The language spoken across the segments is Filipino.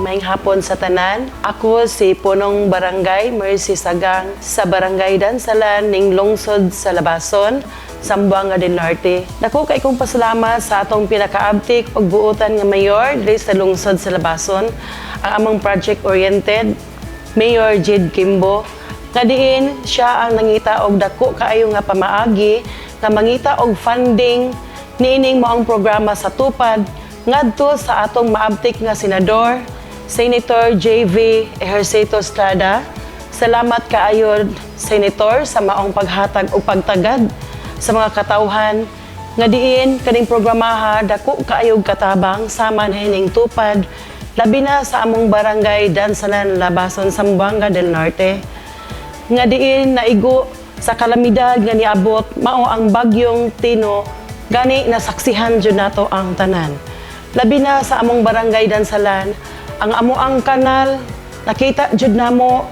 Maayong hapon sa tanan. Ako si Punong Barangay Mercy Sagang sa Barangay Dansalan ning lungsod sa Labason, Zamboanga del Norte. Dako kay kong pasalamat sa atong pinakaabtik pagbuotan nga mayor diri sa lungsod sa Labason, ang among project-oriented Mayor Jed Kimbo. Nga diin siya ang nangita og dako kaayo nga pamaagi nga mangita og funding niining moang programa sa tupad ngadto sa atong maabtik nga senador Senator J.V. Ejercito Estrada. Salamat kaayo, Senator, sa maong paghatag o pagtagad sa mga katawhan nga diin kaning programaha dako kaayog katabang sama hining tupad labi na sa among barangay Dansalan, Labason, Zamboanga del Norte. Nga diin naigo sa kalamidad nga niabot mao ang bagyong Tino gani nasaksihan jud nato ang tanan. Labi na sa among barangay Dansalan, ang amoang kanal, nakita jud namo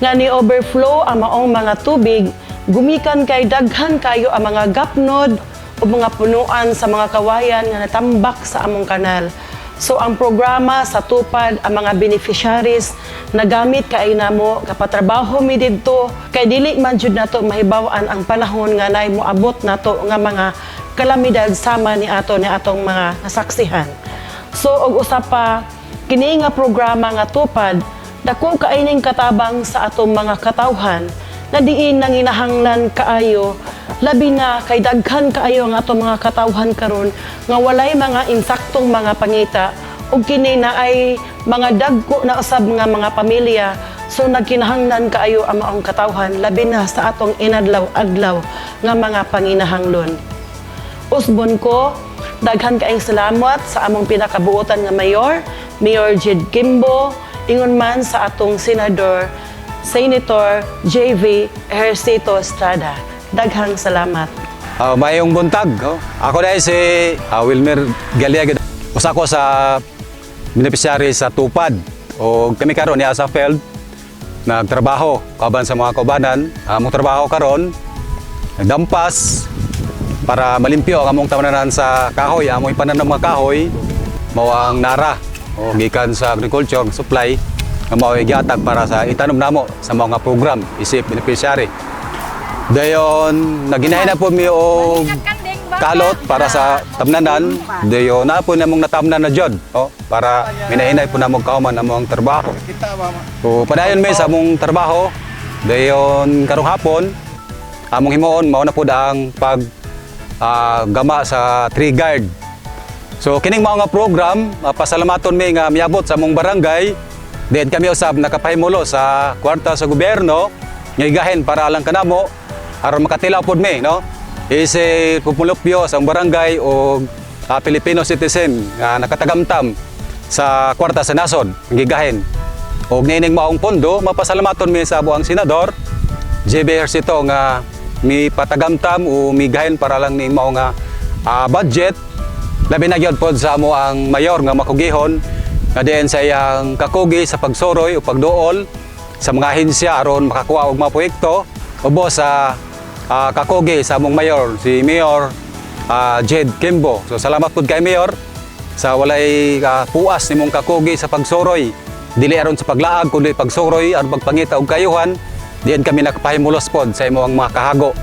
nga ni overflow ang maong mga tubig, gumikan kay daghan kayo ang mga gapnod o mga punuan sa mga kawayan nga natambak sa among kanal. So ang programa sa tupad ang mga beneficiaries nagamit kay namo kapatrabaho mi didto kay dili man jud nato mahibaw-an ang panahon nga nay moabot nato nga mga kalamidad sama ni atong mga nasaksihan. So og usa pa kini nga programa nga tupad, dako kaining katabang sa atong mga katawhan na diin nanginahanglan kaayo, labi na kay daghan kaayo nga atong mga katawhan karon nga walay mga insaktong mga pangita ug kini na ay mga dagko na usab nga mga pamilya. So nagkinahanglan kaayo ang maong katawhan labi na sa atong inadlaw-adlaw nga mga panginahanglan. Usbon ko, daghan kaayong salamat sa among pinakabuotan nga mayor, Mayor Jed Kimbo, ingon man sa atong senador, Senator J.V. Ejercito Estrada. Daghang salamat. Mayong buntag. Ako dahil si Wilmer Galiaga. Usa ko sa beneficiary sa tupad. O kami karon niya sa field, nagtrabaho kaban sa mga kaubanan. Among trabaho karon, nagdampas para malimpyo ang among tamanan sa kahoy. Among ipanan ng mga kahoy, mao ang nara. O gikan sa agriculture supply nga mao gihatag para sa itanom namo sa mga program isip beneficiary. Dayon naginahinay po mi og kalot para sa tamnanan. Dayon na po namong natamnan na jud para minahinay po namo kauman among trabaho. So padayon mi sa among trabaho. Dayon karong hapon among himuon mao na pud ang pag gama sa tree guard. So kining mga program, pasalamaton mi nga miabot sa among barangay. Diyan kami usab nakapahimulo sa kwarta sa gobyerno nga igahin para lang kanamo aron makatilaw pod mi, no? Isi pupulupyo sa barangay o Filipino citizen nga nakatagamtam sa kwarta sa nasod gigahin. Og nining maong pondo, mapasalamaton mi sa buang senador J.V. Ejercito nga mi patagamtam o migahin para lang ni mao nga budget. Labi na gyud pod sa amo ang mayor nga makugihon nga diin sa iyang kakugi sa pagsuroy o pagduol sa mga ahensya aron makakuha og mga proyekto ubos sa kakugi sa among mayor si Mayor Jed Kimbo. So salamat pod kay Mayor sa walay puas nimong kakugi sa pagsuroy. Dili aron sa paglaag kundi pagsuroy aron pagpangita og kayuhan. Diin kami nakapahimulos pod sa imong mga kahago.